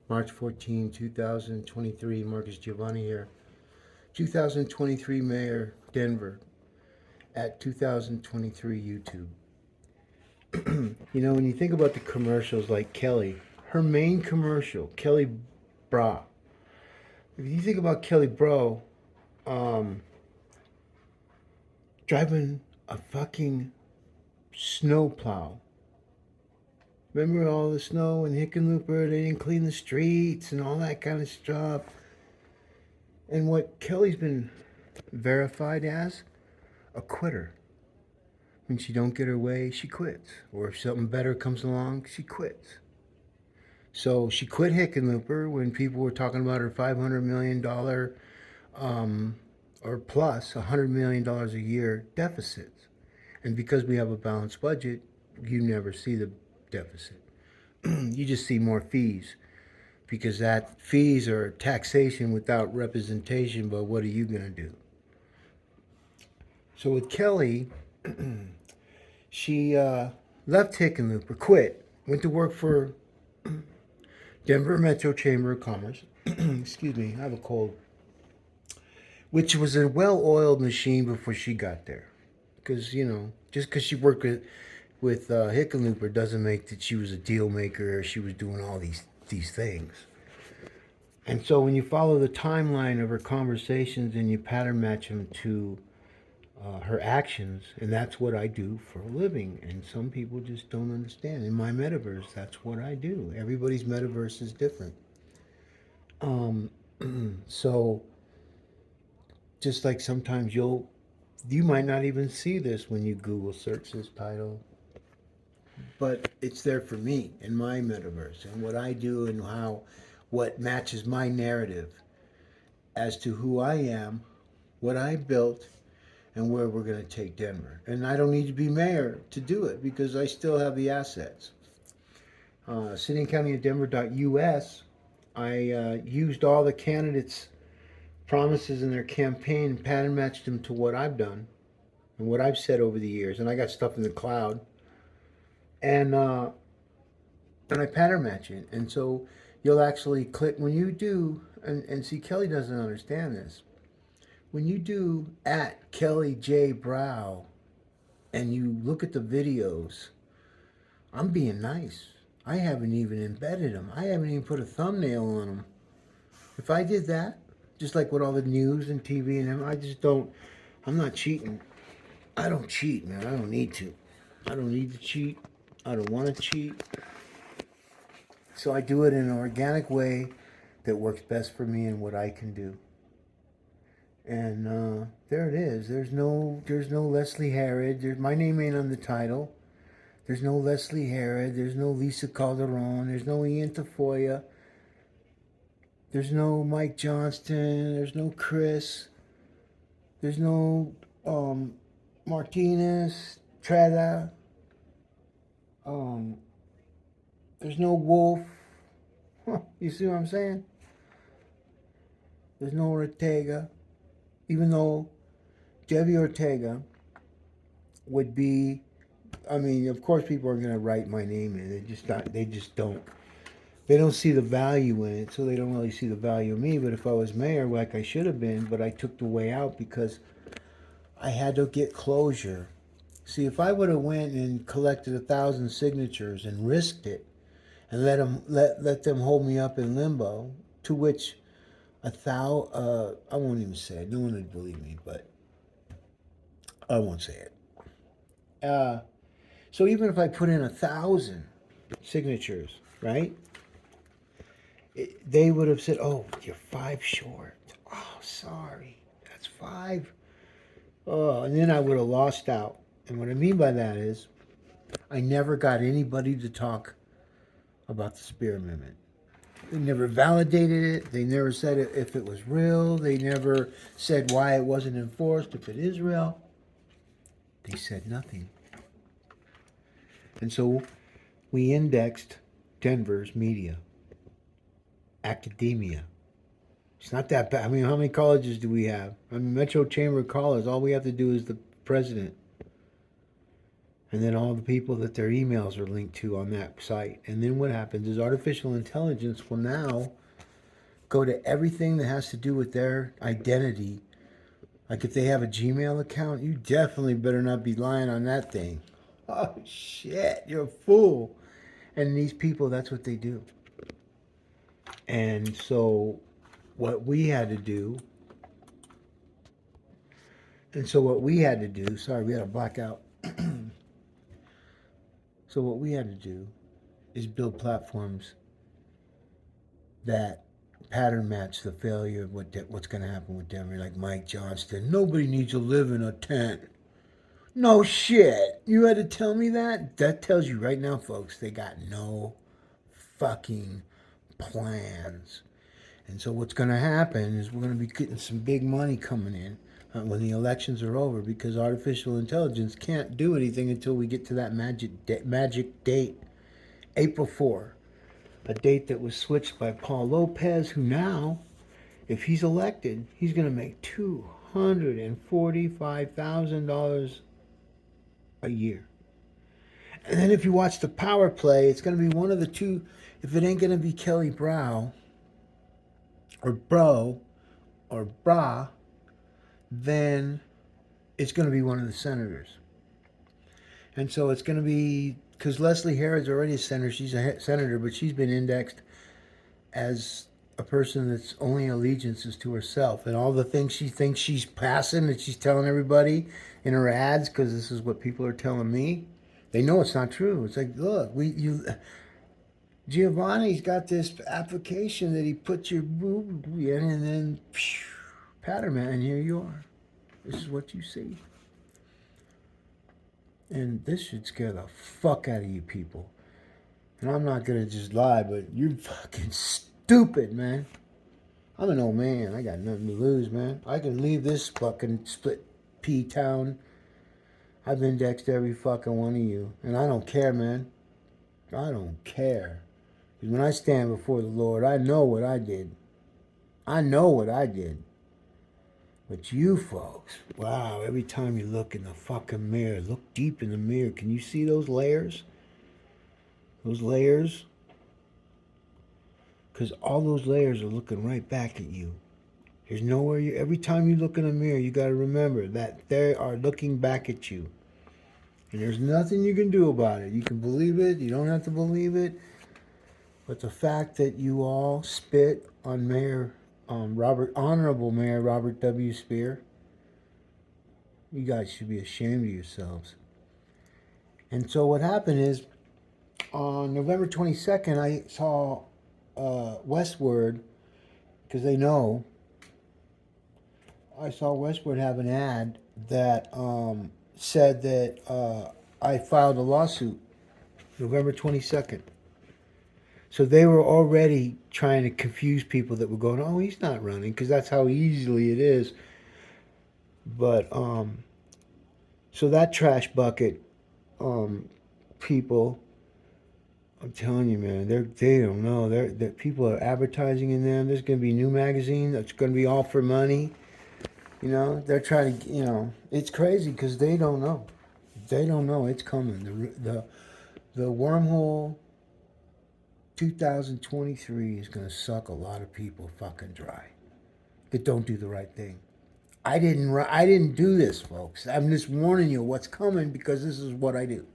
March 14, 2023. Marcus Giovanni here. 2023 Mayor, Denver, at 2023 YouTube. When you think about the commercials like Kelly, her main commercial, Kelly Bra. If you think about Kelly Bro, um, driving a fucking snowplow. Remember all the snow in Hickenlooper? They didn't clean the streets and all that kind of stuff. And what Kelly's been verified as a quitter. When she don't get her way, she quits. Or if something better comes along, she quits. So she quit Hickenlooper when people were talking about her $500 million or plus $100 million a year deficits. And because we have a balanced budget, you never see the deficit. You just see more fees because that fees are taxation without representation. But what are you going to do? So with Kelly, she left Hickenlooper, quit, went to work for Denver Metro Chamber of Commerce. Excuse me, I have a cold. Which was a well-oiled machine before she got there, because just because she worked with Hickenlooper doesn't make that she was a deal maker or she was doing all these things. And so when you follow the timeline of her conversations and you pattern match them to her actions, and that's what I do for a living. And some people just don't understand. In my metaverse, that's what I do. Everybody's metaverse is different. So just like sometimes you might not even see this when you Google search this title, but it's there for me in my metaverse and what I do and what matches my narrative as to who I am, what I built, and where we're going to take Denver. And I don't need to be mayor to do it because I still have the assets. City and County of Denver.us, I used all the candidates' promises in their campaign and pattern matched them to what I've done and what I've said over the years. And I got stuff in the cloud. And I pattern match it. And so you'll actually click when you do, and see, Kelly doesn't understand this. When you do at Kelly J. Brow and you look at the videos, I'm being nice. I haven't even embedded them. I haven't even put a thumbnail on them. If I did that, just like with all the news and TV and them, I just don't, I'm not cheating. I don't cheat, man. I don't need to. I don't need to cheat. I don't want to cheat. So I do it in an organic way that works best for me and what I can do. And there it is. There's no Leslie Herod. My name ain't on the title. There's no Leslie Herod. There's no Lisa Calderon. There's no Ian Tafoya. There's no Mike Johnston. There's no Chris. There's no Martinez, Treda. There's no Wolf. You see what I'm saying? There's no Ortega. Even though Debbie Ortega would be, I mean, of course people are going to write my name in. They just don't. They don't see the value in it, so they don't really see the value of me. But if I was mayor, like I should have been, but I took the way out because I had to get closure. See, if I would have went and collected 1,000 signatures and risked it, and let them hold me up in limbo, to which I won't even say it. No one would believe me, but I won't say it. So even if I put in 1,000 signatures, right? They would have said, "Oh, you're 5 short. Oh, sorry, that's 5." Oh, and then I would have lost out. And what I mean by that is, I never got anybody to talk about the Spear Amendment. They never validated it. They never said if it was real. They never said why it wasn't enforced if it is real. They said nothing. And so we indexed Denver's media, academia. It's not that bad. I mean, how many colleges do we have? I mean, Metro Chamber of Commerce, all we have to do is the president. And then all the people that their emails are linked to on that site. And then what happens is artificial intelligence will now go to everything that has to do with their identity. Like if they have a Gmail account, you definitely better not be lying on that thing. Oh shit, you're a fool. And these people, that's what they do. And so what we had to do, sorry, we had a blackout. So what we had to do is build platforms that pattern match the failure of what's going to happen with Denver. Like Mike Johnston, nobody needs to live in a tent. No shit. You had to tell me that? That tells you right now, folks, they got no fucking plans. And so what's going to happen is we're going to be getting some big money coming in when the elections are over, because artificial intelligence can't do anything until we get to that magic date, April 4, a date that was switched by Paul Lopez, who now, if he's elected, he's going to make $245,000 a year. And then if you watch the power play, it's going to be one of the two. If it ain't going to be Kelly Brow or Bro or Bra, then it's going to be one of the senators. And so it's going to be, because Leslie Harrod's already a senator. She's a senator, but she's been indexed as a person that's only allegiances to herself. And all the things she thinks she's passing that she's telling everybody in her ads, because this is what people are telling me, they know it's not true. It's like, look, Giovanni's got this application that he put your boob in, and then pattern man, and here you are. This is what you see. And this should scare the fuck out of you people. And I'm not gonna just lie, but you're fucking stupid, man. I'm an old man. I got nothing to lose, man. I can leave this fucking split pea town. I've indexed every fucking one of you. And I don't care, man. I don't care. Because when I stand before the Lord, I know what I did. I know what I did. But you folks, wow, every time you look in the fucking mirror, look deep in the mirror. Can you see those layers? Those layers? Because all those layers are looking right back at you. There's nowhere every time you look in a mirror, you got to remember that they are looking back at you. And there's nothing you can do about it. You can believe it, you don't have to believe it. But the fact that you all spit on Honorable Mayor Robert W. Speer, you guys should be ashamed of yourselves. And so what happened is, on November 22nd, I saw Westward, because they know, I saw Westward have an ad that said that I filed a lawsuit November 22nd. So they were already trying to confuse people that were going, oh, he's not running, because that's how easily it is. But, so that trash bucket people, I'm telling you, man, they don't know. They're people are advertising in them. There's going to be a new magazine that's going to be all for money. You know, they're trying to, it's crazy because they don't know. They don't know it's coming. The wormhole 2023 is going to suck a lot of people fucking dry that don't do the right thing. I didn't do this, folks. I'm just warning you what's coming, because this is what I do.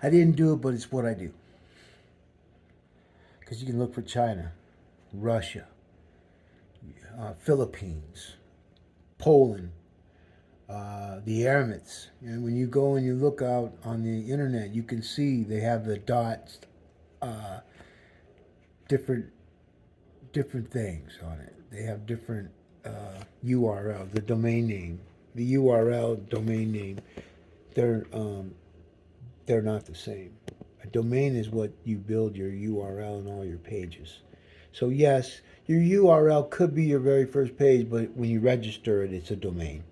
I didn't do it, but it's what I do. Because you can look for China, Russia, Philippines, Poland, the Eremits. And when you go and you look out on the internet, you can see they have the dots, different things on it. They have different URL, the domain name, the URL domain name. They're not the same. A domain is what you build your URL and all your pages. So yes, your URL could be your very first page, but when you register it, it's a domain.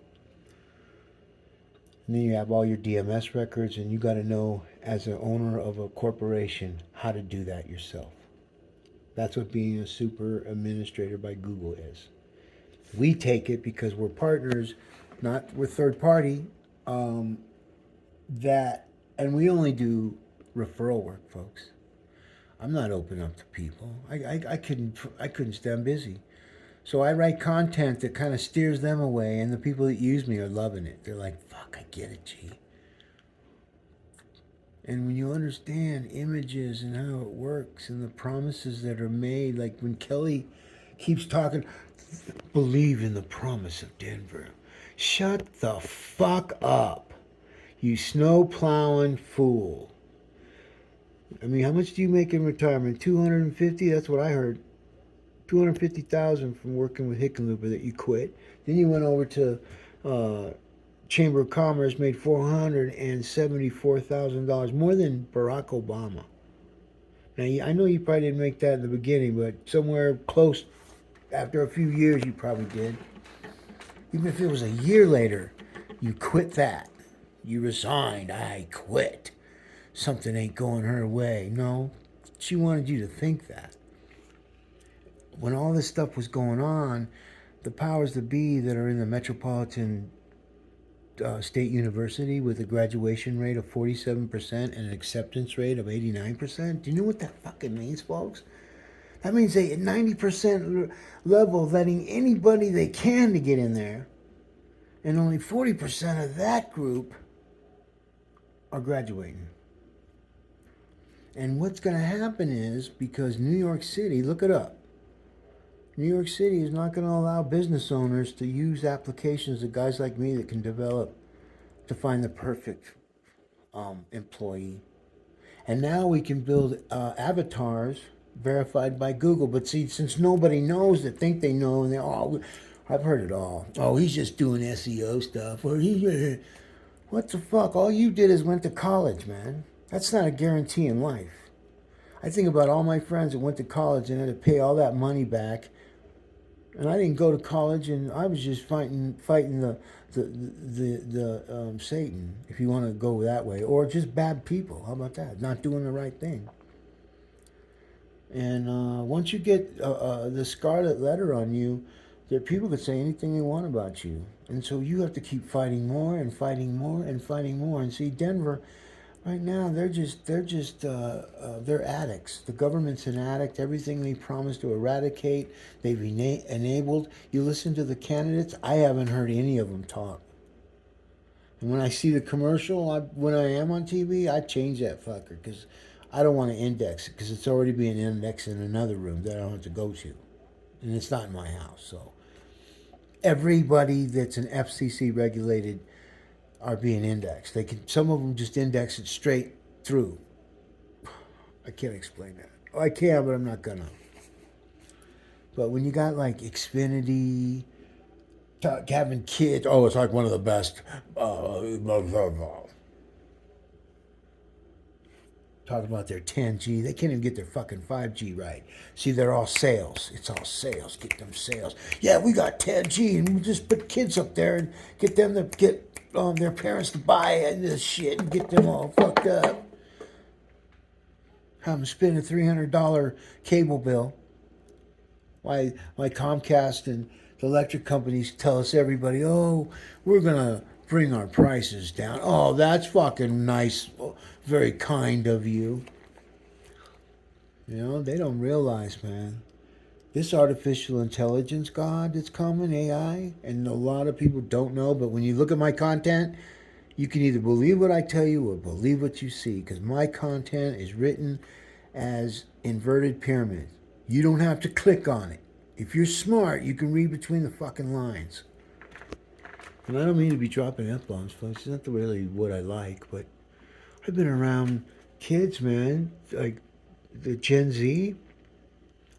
And then you have all your DMS records, and you got to know, as an owner of a corporation, how to do that yourself. That's what being a super administrator by Google is. We take it because we're partners, we're third party. Um, that, and we only do referral work, folks. I'm not open up to people. I couldn't stay. I'm busy. So I write content that kind of steers them away, and the people that use me are loving it. They're like, "Fuck, I get it, G." And when you understand images and how it works and the promises that are made, like when Kelly keeps talking, believe in the promise of Denver. Shut the fuck up, you snow plowing fool. I mean, how much do you make in retirement? 250? That's what I heard. 250,000 from working with Hickenlooper that you quit. Then you went over to uh, Chamber of Commerce, made $474,000, more than Barack Obama. Now, I know you probably didn't make that in the beginning, but somewhere close after a few years, you probably did. Even if it was a year later, you quit that. You resigned. I quit. Something ain't going her way. No, she wanted you to think that. When all this stuff was going on, the powers that be that are in the metropolitan state university with a graduation rate of 47% and an acceptance rate of 89%. Do you know what that fucking means, folks? That means they at 90% level letting anybody they can to get in there, and only 40% of that group are graduating. And what's going to happen is, because New York City, look it up, New York City is not going to allow business owners to use applications of guys like me that can develop to find the perfect employee. And now we can build avatars verified by Google. But see, since nobody knows that think they know, and they all, I've heard it all. Oh, he's just doing SEO stuff, or he, what the fuck? All you did is went to college, man. That's not a guarantee in life. I think about all my friends that went to college and had to pay all that money back, and I didn't go to college, and I was just fighting the Satan, if you want to go that way, or just bad people. How about that? Not doing the right thing. And once you get the scarlet letter on you, there people could say anything they want about you, and so you have to keep fighting more and fighting more and fighting more. And see, Denver, right now, they're addicts. The government's an addict. Everything they promised to eradicate, they've enabled. You listen to the candidates, I haven't heard any of them talk. And when I see the commercial, when I am on TV, I change that fucker because I don't want to index it because it's already being indexed in another room that I don't have to go to. And it's not in my house. So everybody that's an FCC regulated are being indexed. They can, some of them just index it straight through. I can't explain that. I can, but I'm not gonna. But when you got like Xfinity, having kids, oh, it's like one of the best. Talking about their 10G, they can't even get their fucking 5G right. See, they're all sales. It's all sales. Get them sales. Yeah, we got 10G, and we just put kids up there and get them to get their parents to buy this shit and get them all fucked up. Have them spend a $300 cable bill. Why Comcast and the electric companies tell us, everybody, oh, we're gonna bring our prices down. Oh, that's fucking nice, very kind of you. You know, they don't realize, man. This artificial intelligence god that's coming, AI, and a lot of people don't know, but when you look at my content, you can either believe what I tell you or believe what you see, because my content is written as inverted pyramids. You don't have to click on it. If you're smart, you can read between the fucking lines. And I don't mean to be dropping F-bombs, folks. It's not really what I like, but I've been around kids, man, like the Gen Z.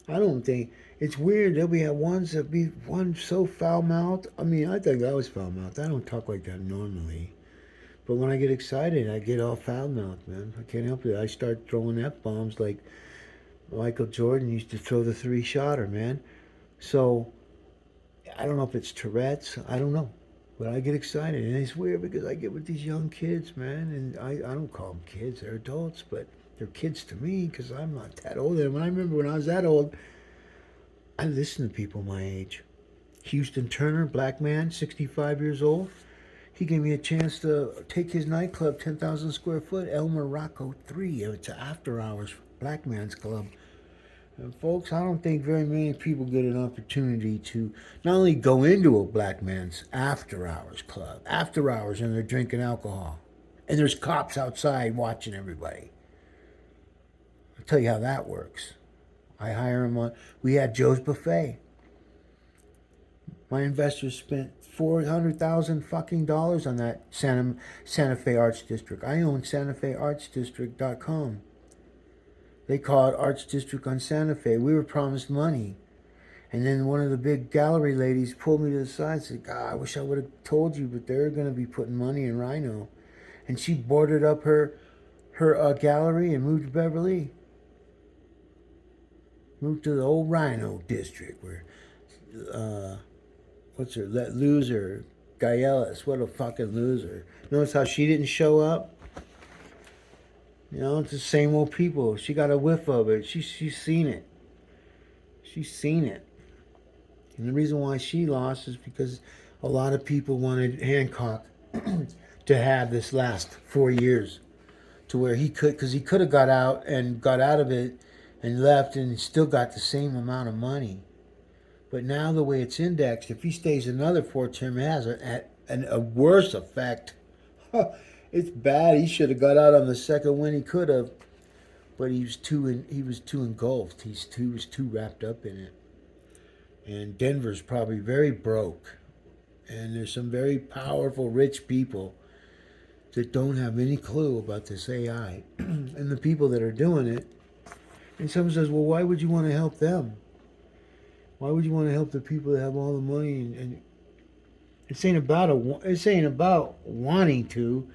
I don't think, it's weird. There'll be ones that be one so foul-mouthed. I mean, I think I was foul-mouthed. I don't talk like that normally. But when I get excited, I get all foul-mouthed, man. I can't help it. I start throwing F-bombs like Michael Jordan used to throw the three-shotter, man. So, I don't know if it's Tourette's. I don't know. But I get excited. And it's weird because I get with these young kids, man. And I don't call them kids. They're adults. But they're kids to me because I'm not that old. And when I remember when I was that old, I listened to people my age. Houston Turner, black man, 65 years old. He gave me a chance to take his nightclub, 10,000 square foot, El Morocco 3. It's an after hours black man's club. And folks, I don't think very many people get an opportunity to not only go into a black man's after hours club, after hours, and they're drinking alcohol. And there's cops outside watching everybody. I'll tell you how that works. I hire him on. We had Joe's Buffet. My investors spent $400,000 fucking dollars on that Santa Fe Arts District. I own SantaFeArtsDistrict.com. They call it Arts District on Santa Fe. We were promised money. And then one of the big gallery ladies pulled me to the side and said, God, I wish I would have told you, but they're going to be putting money in Rhino. And she boarded up her gallery and moved to Beverly. Moved to the old Rhino District where, what's her, that loser, Gaelis, what a fucking loser. Notice how she didn't show up? You know, it's the same old people. She got a whiff of it. She's seen it. She's seen it. And the reason why she lost is because a lot of people wanted Hancock to have this last 4 years to where he could, because he could have got out of it and left and still got the same amount of money. But now the way it's indexed, if he stays another 4 term, it has a worse effect. It's bad. He should have got out on the second when he could have, but he was too engulfed. He was too wrapped up in it. And Denver's probably very broke, and there's some very powerful, rich people that don't have any clue about this AI, and the people that are doing it. And someone says, "Well, why would you want to help them? Why would you want to help the people that have all the money?" And it's ain't about wanting to.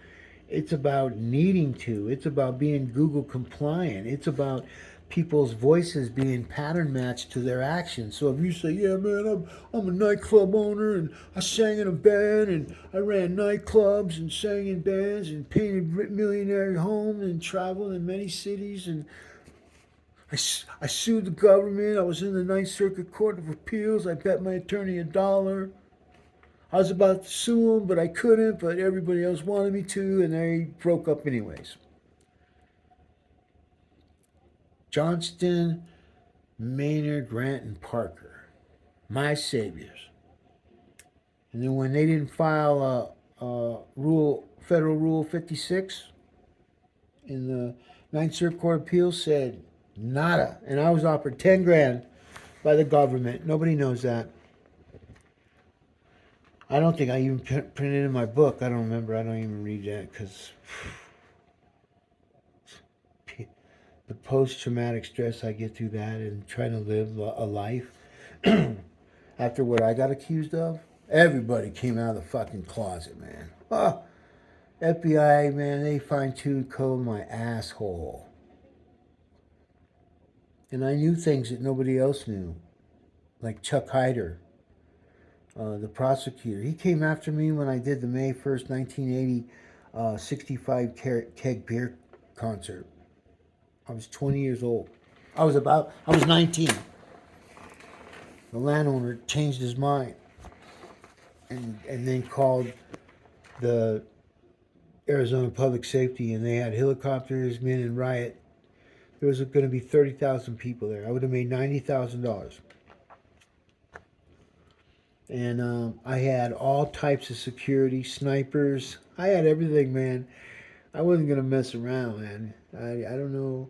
It's about needing to. It's about being Google compliant. It's about people's voices being pattern matched to their actions. So if you say, yeah, man, I'm a nightclub owner and I sang in a band and I ran nightclubs and sang in bands and painted millionaire homes and traveled in many cities and I sued the government. I was in the Ninth Circuit Court of Appeals. I bet my attorney $1. I was about to sue him, but I couldn't, but everybody else wanted me to, and they broke up anyways. Johnston, Maynard, Grant, and Parker, my saviors. And then when they didn't file Federal Rule 56, in the Ninth Circuit Court of Appeals said nada, and I was offered 10 grand by the government. Nobody knows that. I don't think I even printed it in my book. I don't remember. I don't even read that because the post-traumatic stress I get through that and trying to live a life after what I got accused of. Everybody came out of the fucking closet, man. Oh, FBI, man, they fine-tuned code my asshole. And I knew things that nobody else knew, like Chuck Hyder. The prosecutor. He came after me when I did the May 1st, 1980 65 keg beer concert. I was 20 years old. I was 19. The landowner changed his mind and then called the Arizona Public Safety, and they had helicopters, men in riot. There was going to be 30,000 people there. I would have made $90,000. And I had all types of security, snipers. I had everything, man. I wasn't going to mess around, man. I don't know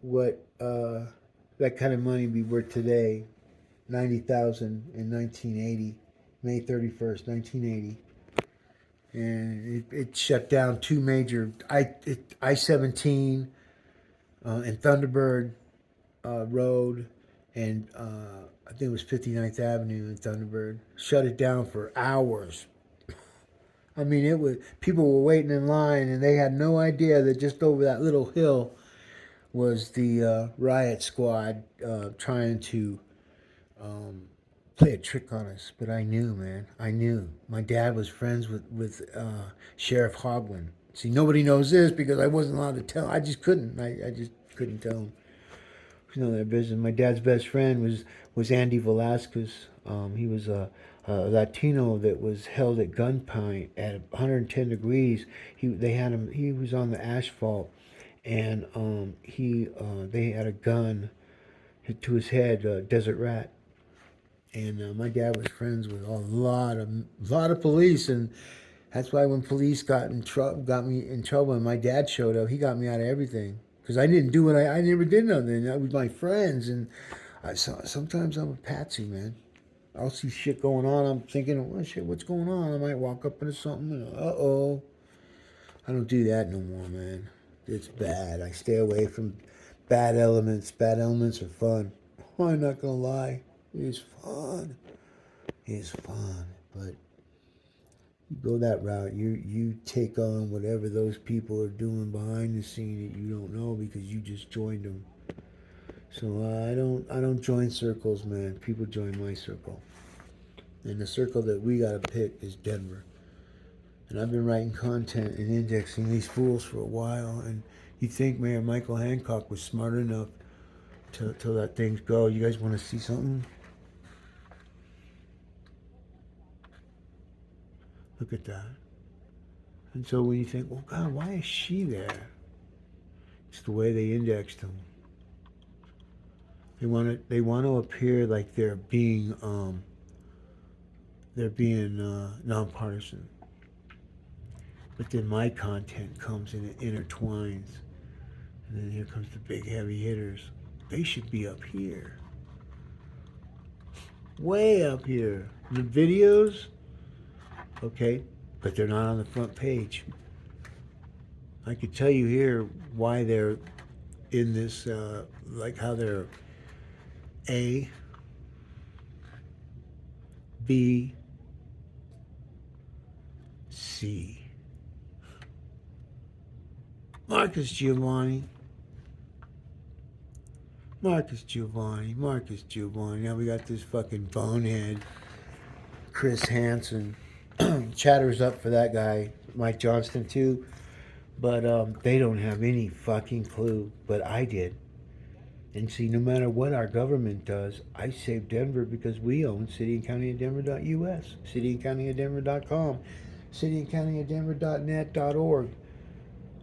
what that kind of money would be worth today. $90,000 in 1980, May 31st, 1980. And it shut down 2 major, I-17 and Thunderbird Road, and I think it was 59th Avenue in Thunderbird. Shut it down for hours. I mean, people were waiting in line, and they had no idea that just over that little hill was the riot squad trying to play a trick on us. But I knew, man. I knew. My dad was friends with Sheriff Hoglin. See, nobody knows this because I wasn't allowed to tell. I just couldn't. I just couldn't tell them. You know their business. My dad's best friend was Andy Velasquez. He was a Latino that was held at gunpoint at 110 degrees. They had him. He was on the asphalt, and they had a gun to his head, Desert Rat. And my dad was friends with a lot of police, and that's why when police got me in trouble, and my dad showed up, he got me out of everything because I didn't do I never did nothing. I was my friends, and sometimes I'm a patsy, man. I'll see shit going on. I'm thinking, oh shit, what's going on? I might walk up into something. And, uh-oh. I don't do that no more, man. It's bad. I stay away from bad elements. Bad elements are fun. I'm not gonna lie. It's fun. It's fun. But you go that route, you take on whatever those people are doing behind the scene that you don't know because you just joined them. So I don't join circles, man. People join my circle. And the circle that we gotta pick is Denver. And I've been writing content and indexing these fools for a while. And you think Mayor Michael Hancock was smart enough to let things go. You guys want to see something? Look at that. And so when you think, well, God, why is she there? It's the way they indexed them. They want to appear like they're being nonpartisan. But then my content comes and it intertwines. And then here comes the big heavy hitters. They should be up here. Way up here. The videos, okay, but they're not on the front page. I could tell you here why they're in this, like how they're A, B, C. Marcus Giovanni. Now we got this fucking bonehead, Chris Hansen. Chatters up for that guy, Mike Johnston too. But they don't have any fucking clue. But I did. And see, no matter what our government does, I save Denver because we own cityandcountyofdenver.us, cityandcountyofdenver.com, cityandcountyofdenver.net.org.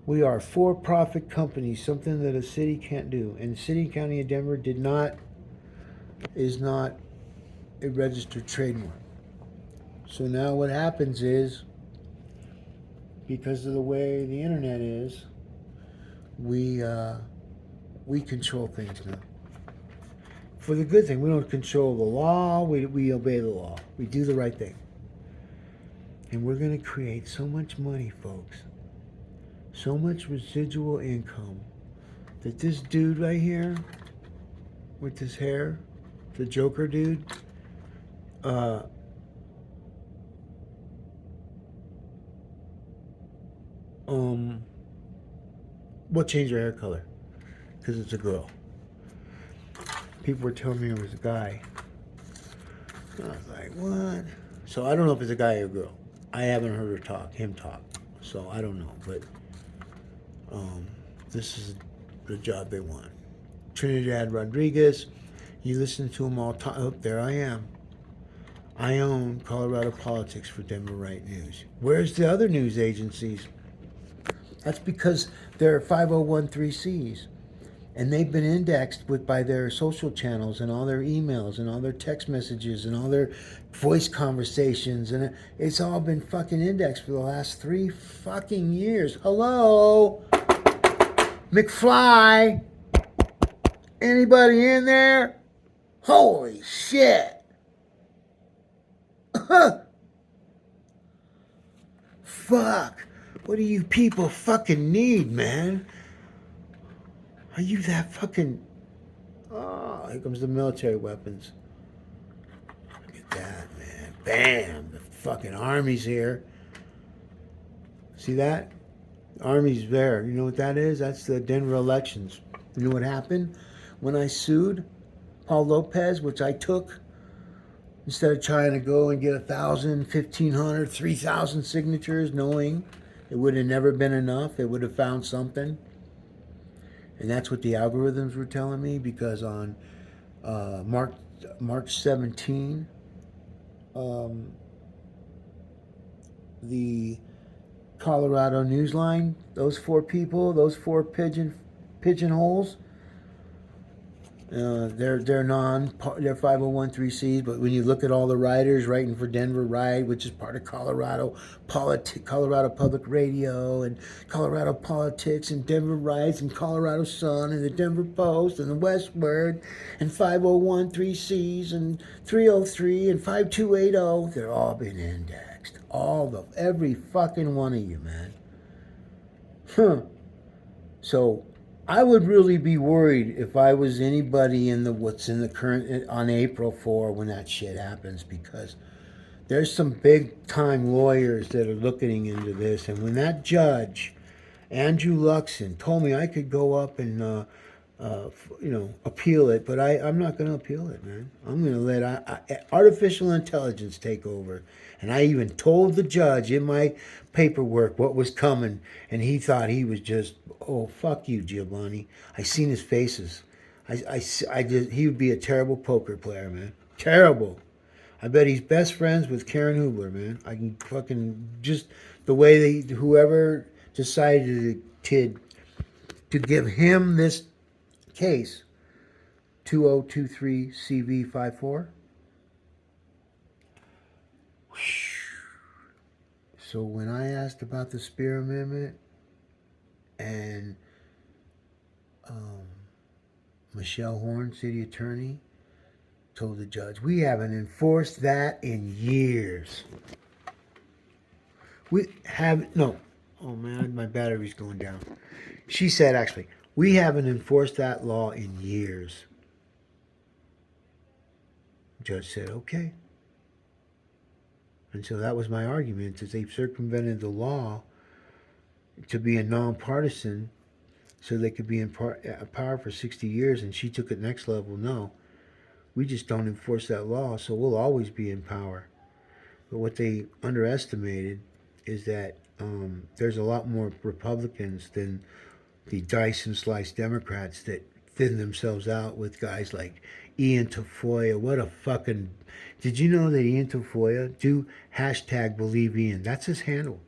We are a for-profit company, something that a city can't do. And City and County of Denver is not a registered trademark. So now what happens is, because of the way the internet is, we control things now. For the good thing, we don't control the law. We obey the law. We do the right thing. And we're going to create so much money, folks. So much residual income that this dude right here with this hair, the Joker dude, what changed her hair color? Because it's a girl. People were telling me it was a guy. I was like, what? So I don't know if it's a guy or a girl. I haven't heard him talk. So I don't know, but this is the job they want. Trinidad Rodriguez, you listen to him all time. Oh, there I am. I own Colorado Politics for Denver Right News. Where's the other news agencies? That's because they're 501(c)(3)s. And they've been indexed by their social channels and all their emails and all their text messages and all their voice conversations. And it's all been fucking indexed for the last 3 fucking years. Hello? McFly? Anybody in there? Holy shit. Fuck. What do you people fucking need, man? Are you that fucking... Oh, here comes the military weapons. Look at that, man. Bam. The fucking army's here. See that? The army's there. You know what that is? That's the Denver elections. You know what happened? When I sued Paul Lopez, which I took, instead of trying to go and get 1,000, 1,500, 3,000 signatures, knowing it would have never been enough, they would have found something. And that's what the algorithms were telling me, because on March 17, the Colorado Newsline, those four people, those four pigeonholes. They're they're 501(c)(3)s, but when you look at all the writers writing for Denver Ride, which is part of Colorado Public Radio, and Colorado Politics, and Denver Rides, and Colorado Sun, and the Denver Post, and the Westword, and 501(c)(3)s, and 303, and 5280, they're all been indexed. Every fucking one of you, man. Huh. So I would really be worried if I was anybody in the what's in the current on April 4 when that shit happens, because there's some big time lawyers that are looking into this, and when that judge Andrew Luxon told me I could go up and appeal it, but I'm not going to appeal it, man. I'm going to let artificial intelligence take over. And I even told the judge in my paperwork what was coming, and he thought he was just, oh, fuck you, Giovanni. I seen his faces. He would be a terrible poker player, man. Terrible. I bet he's best friends with Karen Hubler, man. I can fucking just the way whoever decided to give him this case, 2023 CV54. So when I asked about the Spear Amendment, and Michelle Horn, city attorney, told the judge, we haven't enforced that in years. Oh man, my battery's going down. She said, actually, we haven't enforced that law in years. The judge said, okay. And so that was my argument, that they've circumvented the law to be a nonpartisan so they could be in power for 60 years, and she took it next level. No, we just don't enforce that law, so we'll always be in power. But what they underestimated is that there's a lot more Republicans than the dice and slice Democrats that thin themselves out with guys like Ian Tafoya. What a fucking... Did you know that Ian Tafoya, do #BelieveIan? That's his handle.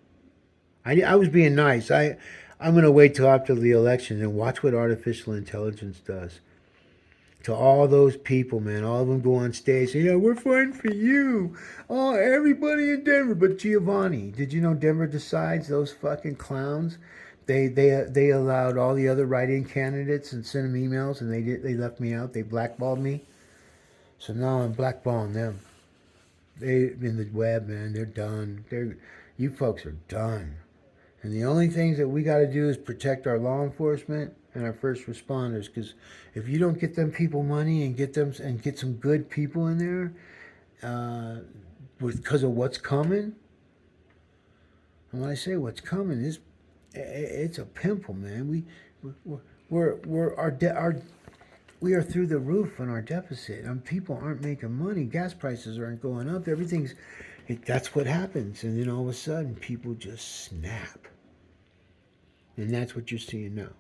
I was being nice. I'm going to wait till after the election and watch what artificial intelligence does to all those people, man. All of them go on stage and say, yeah, we're fighting for you. Oh, everybody in Denver. But Giovanni, did you know Denver decides, those fucking clowns? They allowed all the other write-in candidates and sent them emails, and they left me out. They blackballed me. So now I'm blackballing them. They in the web, man. They're done. You folks are done. And the only things that we got to do is protect our law enforcement and our first responders. Because if you don't get them people money and get some good people in there, because of what's coming. And when I say what's coming, it's a pimple, man. We are through the roof on our deficit. People aren't making money. Gas prices aren't going up. That's what happens. And then all of a sudden, people just snap. And that's what you're seeing now.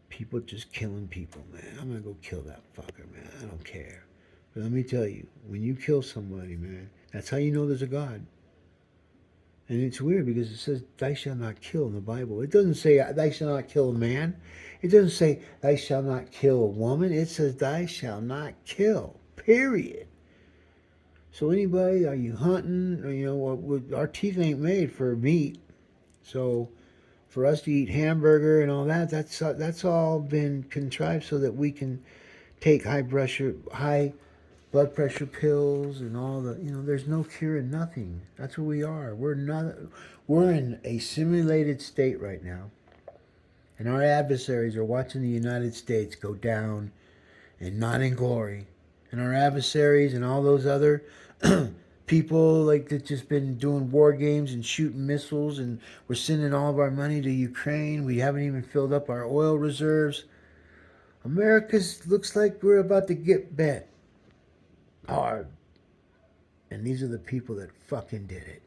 People just killing people, man. I'm going to go kill that fucker, man. I don't care. But let me tell you, when you kill somebody, man, that's how you know there's a God. And it's weird because it says, thou shalt not kill in the Bible. It doesn't say, thou shalt not kill a man. It doesn't say, thou shalt not kill a woman. It says, thou shalt not kill, period. So anybody, are you hunting? Our teeth ain't made for meat. So for us to eat hamburger and all that, that's all been contrived so that we can take high blood pressure pills and all there's no cure in nothing. That's what we are. We're in a simulated state right now. And our adversaries are watching the United States go down and not in glory. And our adversaries and all those other people that just been doing war games and shooting missiles, and we're sending all of our money to Ukraine. We haven't even filled up our oil reserves. America's looks like we're about to get bent hard. And these are the people that fucking did it.